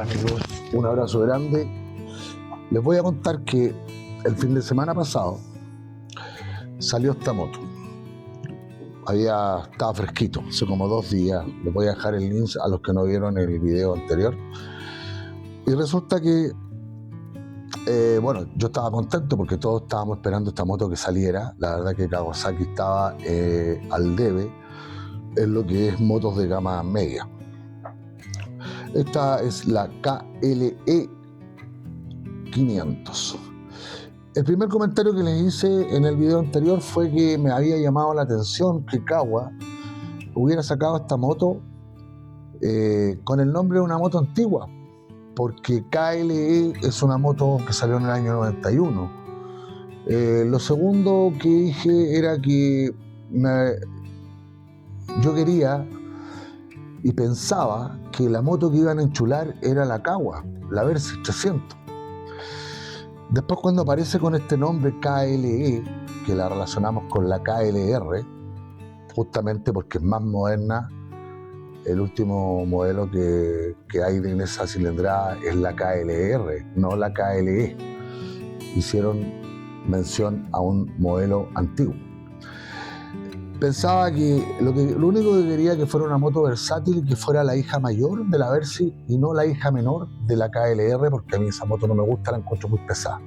amigos? Un abrazo grande. Les voy a contar que el fin de semana pasado salió esta moto. Estaba fresquito, hace como 2 días. Les voy a dejar el link a los que no vieron el video anterior. Y resulta que, yo estaba contento porque todos estábamos esperando esta moto que saliera. La verdad que Kawasaki estaba al debe en lo que es motos de gama media. Esta es la KLE 500. El primer comentario que les hice en el video anterior fue que me había llamado la atención que Kawa hubiera sacado esta moto con el nombre de una moto antigua, porque KLE es una moto que salió en el año 91. Lo segundo que dije era que yo quería y pensaba que la moto que iban a enchular era la Kawa, la Versys 300. Después, cuando aparece con este nombre KLE, que la relacionamos con la KLR, justamente porque es más moderna, el último modelo que hay en esa cilindrada es la KLR, no la KLE. Hicieron mención a un modelo antiguo. Pensaba que lo único que quería que fuera una moto versátil y que fuera la hija mayor de la Versys y no la hija menor de la KLR, porque a mí esa moto no me gusta, la encuentro muy pesada.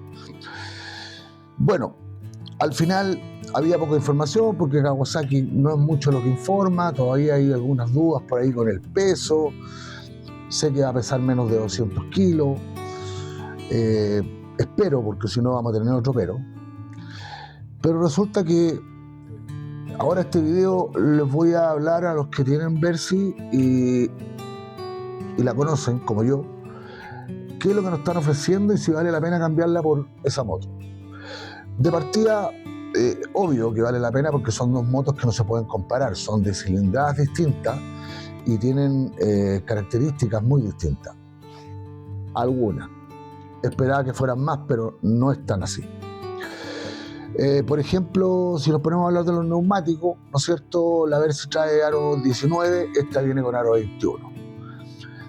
Bueno, al final había poca información porque Kawasaki no es mucho lo que informa, todavía hay algunas dudas por ahí con el peso, sé que va a pesar menos de 200 kilos, espero, porque si no vamos a tener otro pero resulta que ahora este video les voy a hablar a los que tienen Versys y la conocen, como yo, qué es lo que nos están ofreciendo y si vale la pena cambiarla por esa moto. De partida, obvio que vale la pena porque son dos motos que no se pueden comparar, son de cilindradas distintas y tienen características muy distintas. Algunas. Esperaba que fueran más, pero no están así. Por ejemplo, si nos ponemos a hablar de los neumáticos, ¿no es cierto? La Versys trae aro 19, esta viene con aro 21.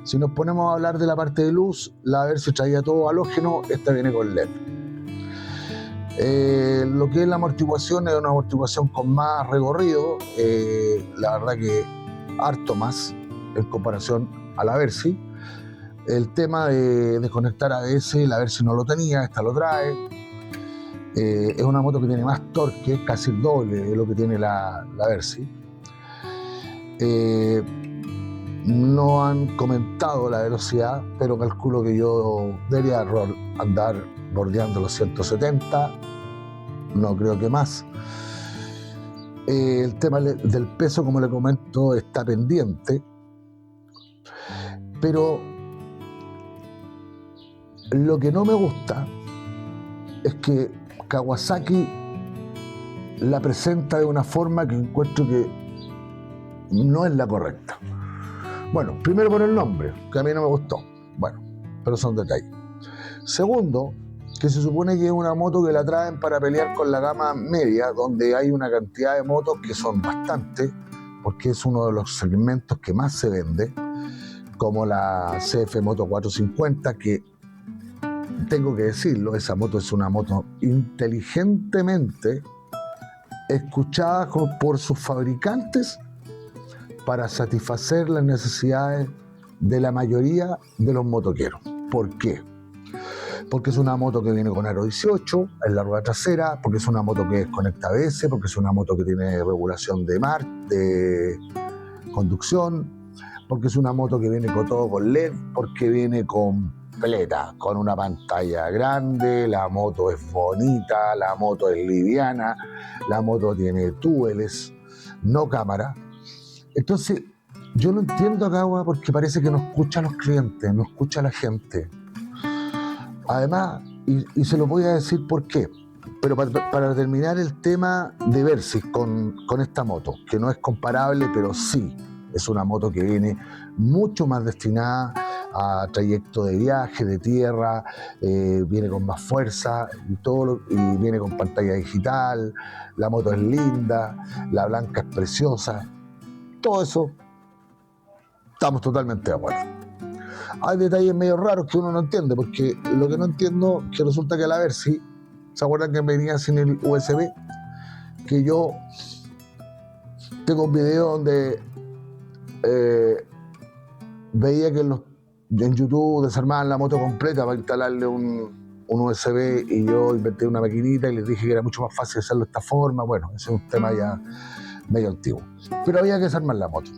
Si nos ponemos a hablar de la parte de luz, la Versys traía todo halógeno, esta viene con LED. Lo que es la amortiguación es una amortiguación con más recorrido, la verdad que harto más en comparación a la Versys. El tema de desconectar ABS, la Versys no lo tenía, esta lo trae. Es una moto que tiene más torque, casi el doble de lo que tiene la Versys. No han comentado la velocidad, pero calculo que yo debería andar bordeando los 170, no creo que más. El tema del peso, como le comento, está pendiente, pero lo que no me gusta es que Kawasaki la presenta de una forma que encuentro que no es la correcta. Bueno, primero por el nombre, que a mí no me gustó. Bueno, pero son detalles. Segundo, que se supone que es una moto que la traen para pelear con la gama media, donde hay una cantidad de motos que son bastantes, porque es uno de los segmentos que más se vende, como la CF Moto 450, que tengo que decirlo, esa moto es una moto inteligentemente escuchada por sus fabricantes para satisfacer las necesidades de la mayoría de los motoqueros. ¿Por qué? Porque es una moto que viene con aro 18 en la rueda trasera, porque es una moto que desconecta ABS, porque es una moto que tiene regulación de conducción, porque es una moto que viene con todo con LED, porque viene completa, con una pantalla grande, la moto es bonita, la moto es liviana, la moto tiene túneles, no cámara. Entonces, yo no entiendo a Kawa porque parece que no escucha a los clientes, no escucha a la gente. Además, y se lo voy a decir por qué, pero para terminar el tema de Versys con esta moto, que no es comparable, pero sí, es una moto que viene mucho más destinada a trayecto de viaje, de tierra, viene con más fuerza y viene con pantalla digital, la moto es linda, la blanca es preciosa, todo eso estamos totalmente de acuerdo. Hay detalles medio raros que uno no entiende, porque lo que no entiendo es que resulta que la Versy, ¿se acuerdan que venía sin el USB? Que yo tengo un video donde veía que en YouTube desarmaban la moto completa para instalarle un USB, y yo inventé una maquinita y les dije que era mucho más fácil hacerlo de esta forma. Bueno, ese es un tema ya medio antiguo, pero había que desarmar la moto.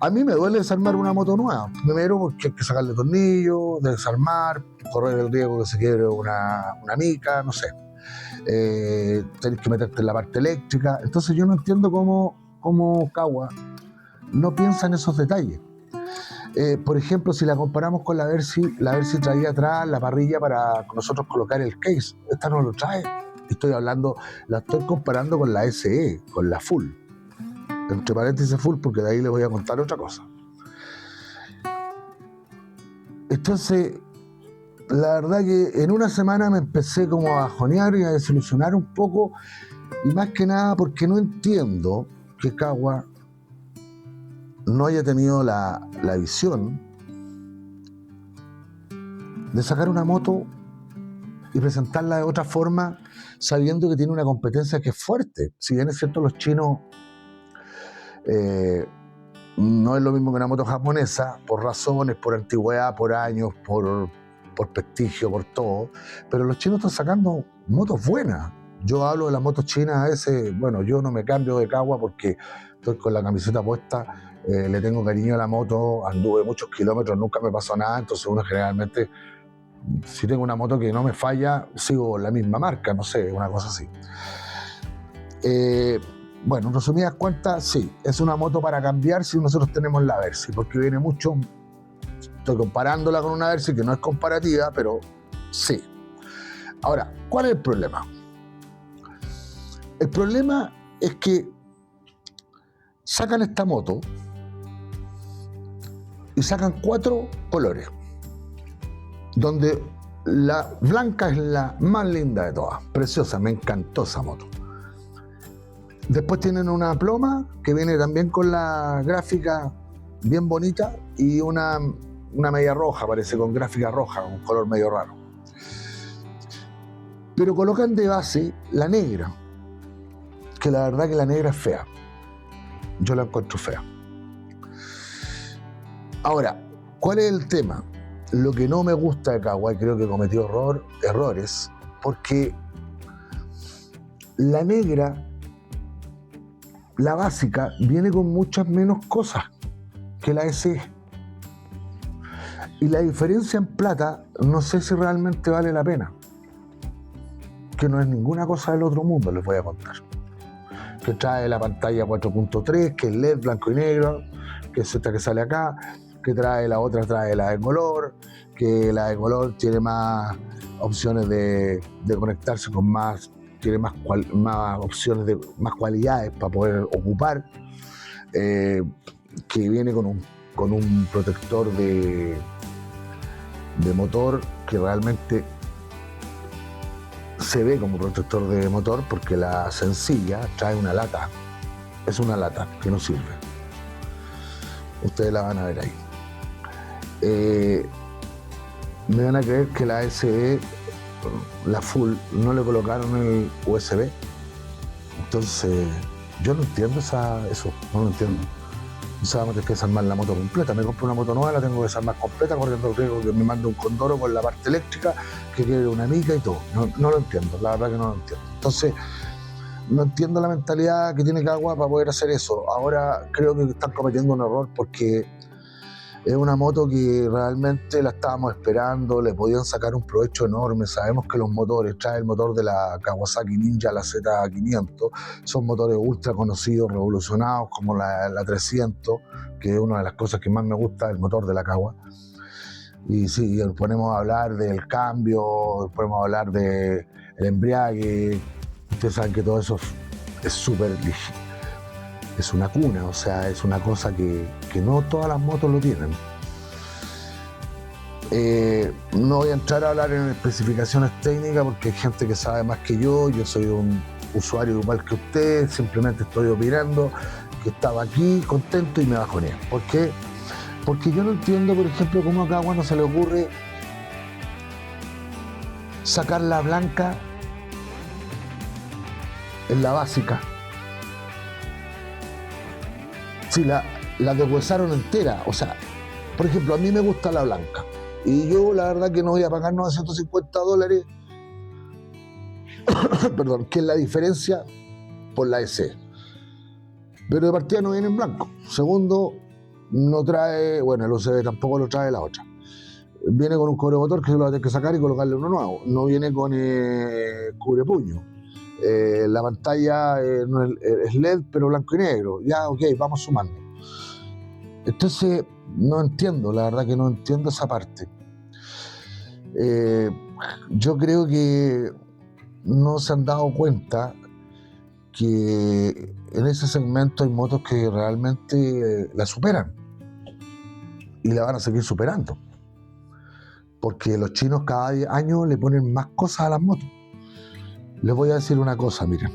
A mí me duele desarmar una moto nueva, primero porque hay que sacarle tornillos, desarmar, correr el riesgo que se quiebre una mica, no sé. Tenés que meterte en la parte eléctrica. Entonces yo no entiendo cómo Kawa no piensa en esos detalles. Por ejemplo, si la comparamos con la Versy traía atrás la parrilla para nosotros colocar el case. Esta no lo trae. La estoy comparando con la SE, con la Full. Entre paréntesis Full, porque de ahí les voy a contar otra cosa. Entonces, la verdad que en una semana me empecé como a bajonear y a desilusionar un poco, y más que nada porque no entiendo que Kawa no haya tenido la visión de sacar una moto y presentarla de otra forma, sabiendo que tiene una competencia que es fuerte. Si bien es cierto, los chinos no es lo mismo que una moto japonesa, por razones, por antigüedad, por años, por prestigio, por todo, pero los chinos están sacando motos buenas. Yo hablo de las motos chinas a veces, bueno, yo no me cambio de Kawa porque estoy con la camiseta puesta, le tengo cariño a la moto, anduve muchos kilómetros, nunca me pasó nada, entonces uno generalmente, si tengo una moto que no me falla, sigo la misma marca, no sé, una cosa así. Bueno, en resumidas cuentas, sí, es una moto para cambiar si nosotros tenemos la Versy, porque viene mucho, estoy comparándola con una Versy que no es comparativa, pero sí. Ahora, ¿cuál es el problema? El problema es que sacan esta moto y sacan 4 colores, donde la blanca es la más linda de todas, preciosa, me encantó esa moto. Después tienen una ploma que viene también con la gráfica bien bonita, y una media roja, parece, con gráfica roja, un color medio raro. Pero colocan de base la negra, que la verdad que la negra es fea. Yo la encuentro fea. Ahora, ¿cuál es el tema? Lo que no me gusta de Kawa, y creo que cometió errores, porque la negra, la básica, viene con muchas menos cosas que la SE. Y la diferencia en plata, no sé si realmente vale la pena. Que no es ninguna cosa del otro mundo, les voy a contar. Que trae la pantalla 4.3, que es LED blanco y negro, que es esta que sale acá, que trae la de color, que la de color tiene más opciones de conectarse con más, tiene más opciones de más cualidades para poder ocupar, que viene con un protector de motor que realmente se ve como protector de motor, porque la sencilla trae una lata, es una lata que no sirve. Ustedes la van a ver ahí. Me van a creer que la SE, la Full, no le colocaron el USB. Entonces, yo no entiendo eso, no lo entiendo. O sea, vamos a tener que desarmar la moto completa. Me compro una moto nueva, la tengo que desarmar completa, corriendo el riesgo que me mande un condoro con la parte eléctrica, que quede una mica y todo. No lo entiendo, la verdad que no lo entiendo. Entonces, no entiendo la mentalidad que tiene Kawa para poder hacer eso. Ahora creo que están cometiendo un error, porque es una moto que realmente la estábamos esperando, le podían sacar un provecho enorme. Sabemos que los motores, trae el motor de la Kawasaki Ninja, la Z500, son motores ultra conocidos, revolucionados, como la 300, que es una de las cosas que más me gusta, el motor de la Kawa. Y sí, ponemos a hablar del cambio, podemos hablar del embriague. Ustedes saben que todo eso es súper ligero. Es una cuna, o sea, es una cosa que no todas las motos lo tienen. No voy a entrar a hablar en especificaciones técnicas porque hay gente que sabe más que yo soy un usuario igual que usted, simplemente estoy opinando que estaba aquí contento y me bajoné. ¿Por qué? Porque yo no entiendo, por ejemplo, cómo a Cagua no se le ocurre sacar la blanca en la básica. Si la deshuesaron entera. O sea, por ejemplo, a mí me gusta la blanca. Y yo la verdad que no voy a pagar $950, perdón, que es la diferencia por la EC. Pero de partida no viene en blanco. Segundo, no trae, bueno, el USB tampoco lo trae la otra. Viene con un cubremotor que se lo va a tener que sacar y colocarle uno nuevo. No viene con cubrepuño. La pantalla no es LED, pero blanco y negro. Ya, ok, vamos sumando. Entonces, no entiendo, la verdad que no entiendo esa parte. Yo creo que no se han dado cuenta que en ese segmento hay motos que realmente la superan y la van a seguir superando, porque los chinos cada año le ponen más cosas a las motos. Les voy a decir una cosa, miren,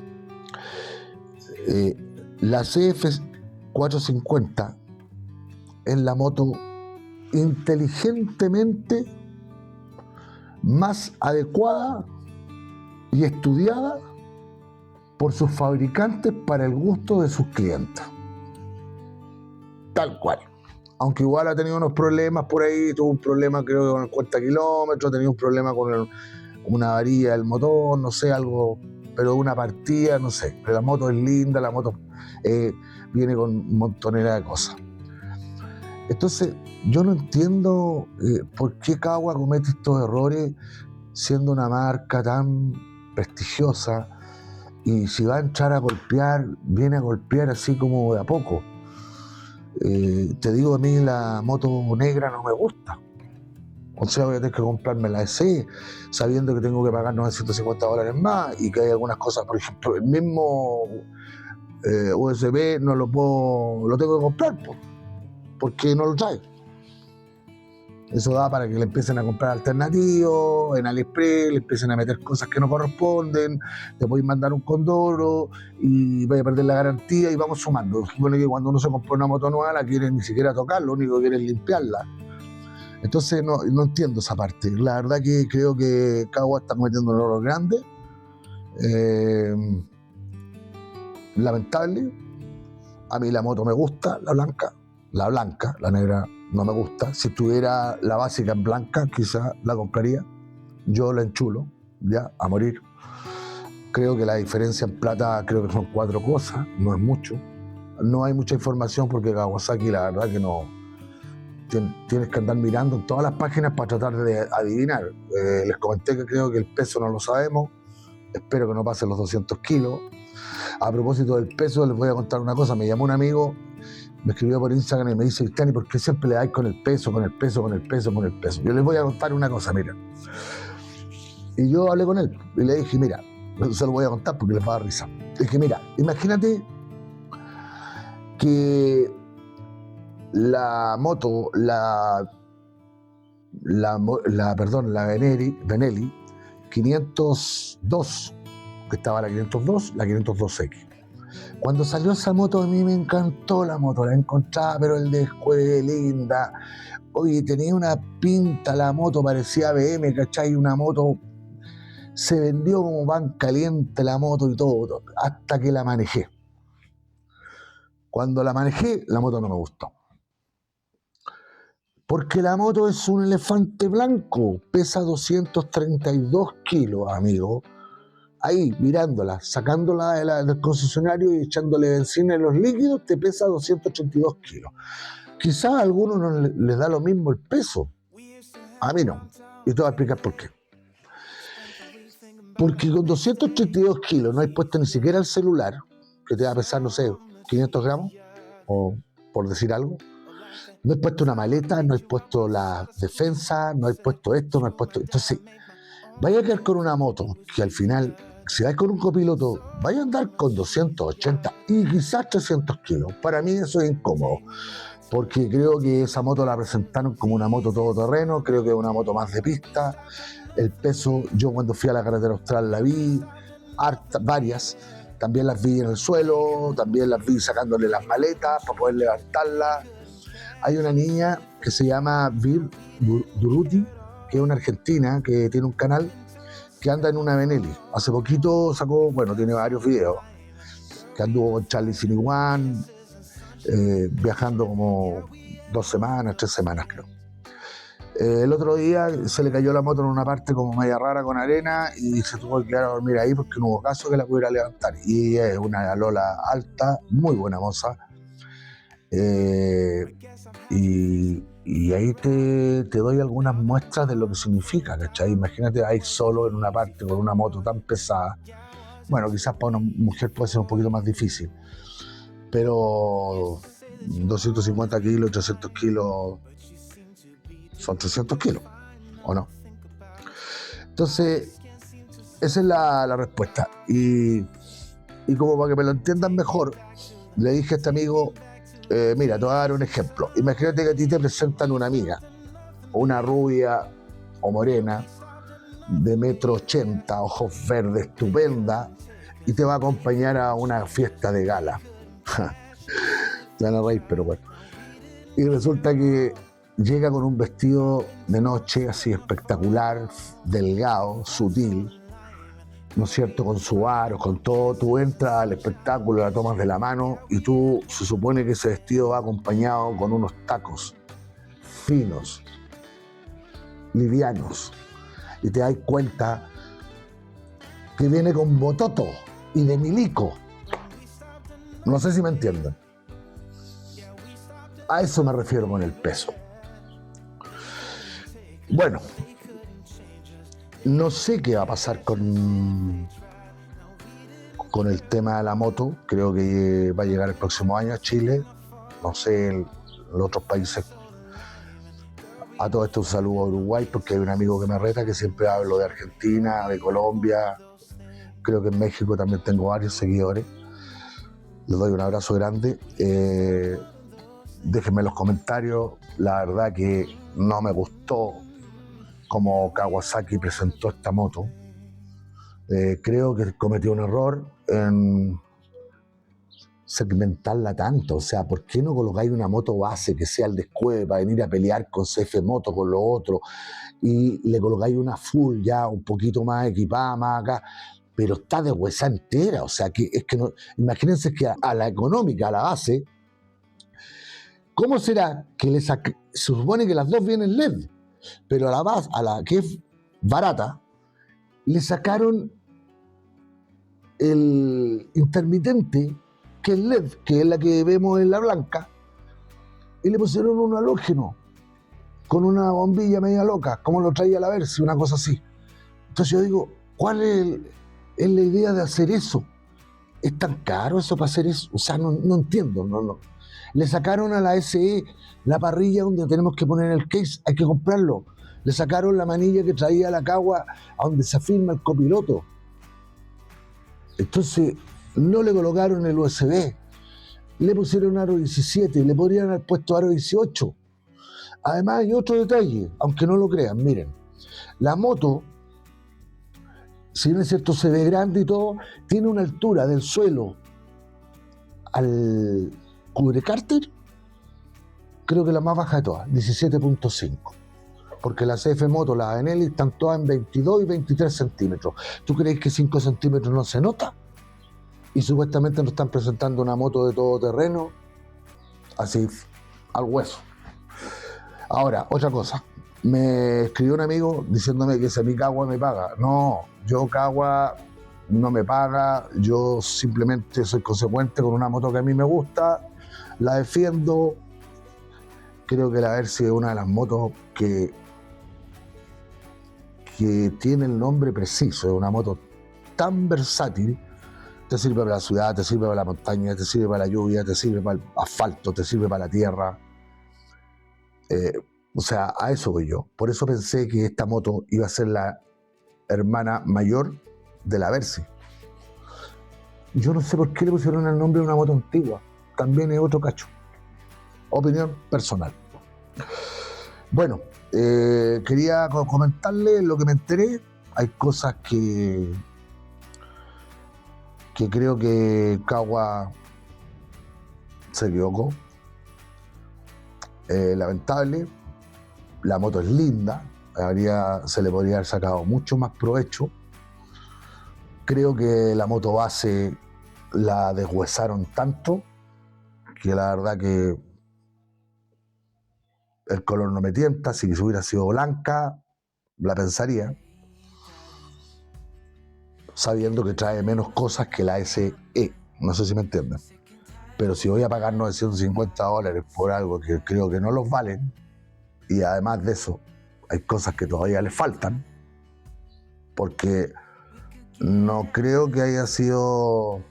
la CF450 es la moto inteligentemente más adecuada y estudiada por sus fabricantes para el gusto de sus clientes. Tal cual. Aunque igual ha tenido unos problemas por ahí, tuvo un problema creo que con el 40 kilómetros, tenía un problema con una varilla del motor, no sé, algo, pero una partida, no sé. Pero la moto es linda, la moto viene con montonera de cosas. Entonces, yo no entiendo por qué Cagua comete estos errores siendo una marca tan prestigiosa, y si va a entrar a golpear, viene a golpear así como de a poco. Te digo, a mí la moto negra no me gusta. O sea, voy a tener que comprarme la EC sabiendo que tengo que pagar $950 más y que hay algunas cosas, por ejemplo, el mismo USB no lo tengo que comprar porque no lo trae. Eso da para que le empiecen a comprar alternativos en AliExpress, le empiecen a meter cosas que no corresponden, te podéis mandar un condoro y vais a perder la garantía y vamos sumando. Supone que cuando uno se compra una moto nueva la quieren ni siquiera tocar, lo único que quieren es limpiarla. Entonces no entiendo esa parte. La verdad que creo que Cagua está cometiendo un error grande. Lamentable. A mí la moto me gusta, la blanca, la negra no me gusta. Si tuviera la básica en blanca, quizás la compraría. Yo la enchulo, ya, a morir. Creo que la diferencia en plata, creo que son 4 cosas, no es mucho. No hay mucha información porque Kawasaki, la verdad que no. Tienes que andar mirando en todas las páginas para tratar de adivinar. Les comenté que creo que el peso no lo sabemos. Espero que no pasen los 200 kilos. A propósito del peso, les voy a contar una cosa. Me llamó un amigo, me escribió por Instagram y me dice: Cristian, ¿por qué siempre le dais con el peso? Yo les voy a contar una cosa, mira. Y yo hablé con él y le dije: mira, no se lo voy a contar porque les va a dar risa. Le dije: mira, imagínate que la moto, la Benelli 502, que estaba la 502, la 502X. Cuando salió esa moto, a mí me encantó la moto, la encontraba, pero el descueve, linda. Oye, tenía una pinta la moto, parecía BM, ¿cachai? Una moto, se vendió como pan caliente la moto y todo, hasta que la manejé. Cuando la manejé, la moto no me gustó. Porque la moto es un elefante blanco, pesa 232 kilos, amigo. Ahí, mirándola, sacándola del concesionario y echándole benzina en los líquidos, te pesa 282 kilos. Quizás a algunos no les da lo mismo el peso. A mí no. Y te voy a explicar por qué. Porque con 282 kilos no hay puesto ni siquiera el celular, que te va a pesar, no sé, 500 gramos, o por decir algo. No he puesto una maleta, no he puesto la defensa, no he puesto esto, no he puesto... Entonces, vaya a quedar con una moto que al final, si vais con un copiloto, vaya a andar con 280 y quizás 300 kilos. Para mí eso es incómodo, porque creo que esa moto la presentaron como una moto todoterreno, creo que es una moto más de pista. El peso, yo cuando fui a la carretera austral la vi, varias, también las vi en el suelo, también las vi sacándole las maletas para poder levantarlas. Hay una niña que se llama Vir Duruti, que es una argentina que tiene un canal que anda en una Benelli. Hace poquito sacó, bueno, tiene varios videos, que anduvo con Charlie Siniwan, viajando como 2 semanas, 3 semanas creo. El otro día se le cayó la moto en una parte como media rara con arena y se tuvo que quedar a dormir ahí porque no hubo caso que la pudiera levantar. Y es una Lola alta, muy buena moza. Y ahí te doy algunas muestras de lo que significa, ¿cachai? Imagínate ahí solo en una parte con una moto tan pesada. Bueno, quizás para una mujer puede ser un poquito más difícil, pero 250 kilos, 300 kilos, son 300 kilos, ¿o no? Entonces, esa es la respuesta. Y como para que me lo entiendan mejor, le dije a este amigo, mira, te voy a dar un ejemplo. Imagínate que a ti te presentan una amiga, una rubia o morena, de 1,80 m, ojos verdes, estupenda, y te va a acompañar a una fiesta de gala. Te van a reír, pero bueno. Y resulta que llega con un vestido de noche así espectacular, delgado, sutil, ¿no es cierto?, con su aro, con todo. Tú entras al espectáculo, la tomas de la mano y tú se supone que ese vestido va acompañado con unos tacos finos, livianos, y te das cuenta que viene con bototo y de milico. No sé si me entienden. A eso me refiero con el peso. Bueno, no sé qué va a pasar con el tema de la moto. Creo que va a llegar el próximo año a Chile. No sé, en los otros países. A todo esto un saludo a Uruguay, porque hay un amigo que me reta, que siempre hablo de Argentina, de Colombia. Creo que en México también tengo varios seguidores. Les doy un abrazo grande. Déjenme en los comentarios. La verdad que no me gustó cómo Kawasaki presentó esta moto. Creo que cometió un error en segmentarla tanto. O sea, ¿por qué no colocáis una moto base que sea el descueve para venir a pelear con CF Moto, con lo otro? Y le colocáis una full ya un poquito más equipada, más acá, pero está de huesa entera. O sea, que es que no. Imagínense que a la económica, a la base, ¿cómo será que se supone que las dos vienen LED? Pero a la base, a la que es barata, le sacaron el intermitente, que es LED, que es la que vemos en la blanca, y le pusieron un halógeno con una bombilla media loca, como lo traía la Versi, una cosa así. Entonces yo digo, ¿cuál es la idea de hacer eso? ¿Es tan caro eso para hacer eso? O sea, no entiendo, no. Le sacaron a la SE la parrilla donde tenemos que poner el case, hay que comprarlo. Le sacaron la manilla que traía la Kawa a donde se afirma el copiloto. Entonces, no le colocaron el USB. Le pusieron aro 17, le podrían haber puesto aro 18. Además, hay otro detalle, aunque no lo crean, miren. La moto, si bien es cierto se ve grande y todo, tiene una altura del suelo al cubrecárter, creo que la más baja de todas, 17.5. Porque las CF Moto, las Benelli, están todas en 22 y 23 centímetros. ¿Tú crees que 5 centímetros no se nota? Y supuestamente nos están presentando una moto de todoterreno, así, al hueso. Ahora, otra cosa. Me escribió un amigo diciéndome que si a mí Kawa me paga. No, yo Kawa no me paga. Yo simplemente soy consecuente con una moto que a mí me gusta. La defiendo. Creo que la Versi es una de las motos que tiene el nombre preciso. Es una moto tan versátil. Te sirve para la ciudad, te sirve para la montaña, te sirve para la lluvia, te sirve para el asfalto, te sirve para la tierra. O sea, a eso voy yo. Por eso pensé que esta moto iba a ser la hermana mayor de la Versi. Yo no sé por qué le pusieron el nombre de una moto antigua. También es otro cacho. Opinión personal. Bueno, quería comentarles lo que me enteré. Hay cosas que creo que Kawa se equivocó. lamentable. La moto es linda, se le podría haber sacado mucho más provecho. Creo que la moto base la deshuesaron tanto que la verdad que el color no me tienta. Si hubiera sido blanca, la pensaría, sabiendo que trae menos cosas que la SE. No sé si me entienden. Pero si voy a pagar $950 por algo que creo que no los valen, y además de eso hay cosas que todavía le faltan, porque no creo que haya sido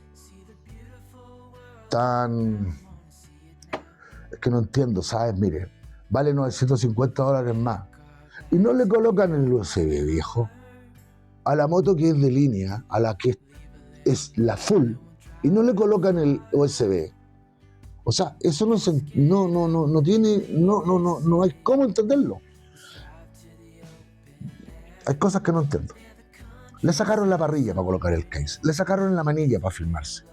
tan... Es que no entiendo, ¿sabes? Mire, vale $950 más. Y no le colocan el USB, viejo. A la moto que es de línea, a la que es la full, y no le colocan el USB. O sea, eso no hay cómo entenderlo. Hay cosas que no entiendo. Le sacaron la parrilla para colocar el case, le sacaron la manilla para firmarse,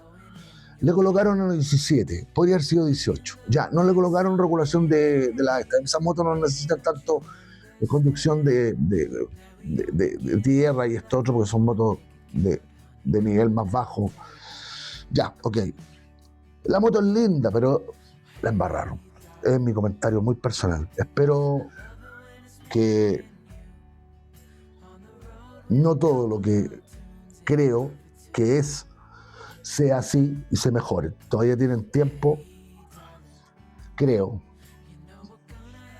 le colocaron a 17, podría haber sido 18. Ya, no le colocaron regulación de la esta. Esas motos no necesitan tanto de conducción de tierra y esto otro, porque son motos de nivel más bajo. Ya, ok. La moto es linda, pero la embarraron. Es mi comentario muy personal. Espero que no todo lo que creo que sea así y se mejore. Todavía tienen tiempo, creo,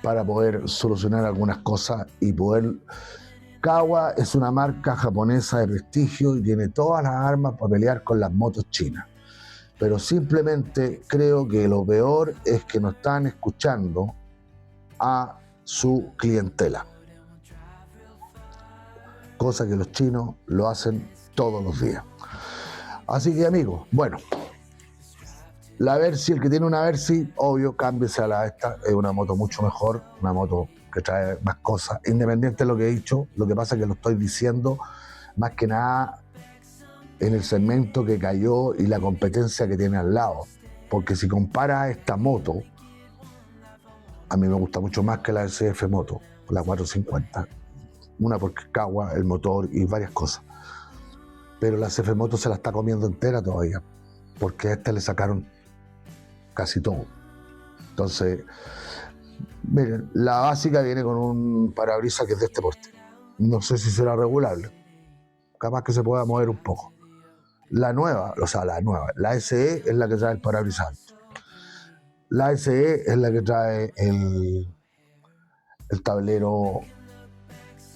para poder solucionar algunas cosas y poder... Kawa es una marca japonesa de prestigio y tiene todas las armas para pelear con las motos chinas. Pero simplemente creo que lo peor es que no están escuchando a su clientela. Cosa que los chinos lo hacen todos los días. Así que, amigos, bueno, la Versy, el que tiene una Versy, obvio, cámbiese a la esta. Es una moto mucho mejor, una moto que trae más cosas. Independiente de lo que he dicho, lo que pasa es que lo estoy diciendo más que nada en el segmento que cayó y la competencia que tiene al lado. Porque si compara esta moto, a mí me gusta mucho más que la SF Moto, la 450. Una porque es Kawa, el motor y varias cosas. Pero la SF Moto se la está comiendo entera todavía, porque a esta le sacaron casi todo. Entonces, miren, la básica viene con un parabrisas que es de este porte. No sé si será regulable. Capaz que se pueda mover un poco. La nueva, la SE es la que trae el parabrisas alto. La SE es la que trae el tablero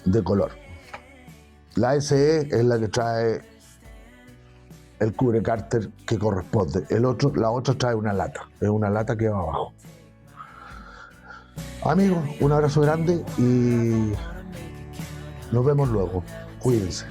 de color. La SE es la que trae el cubrecárter que corresponde. La otra trae una lata. Es una lata que va abajo. Amigos, un abrazo grande y nos vemos luego. Cuídense.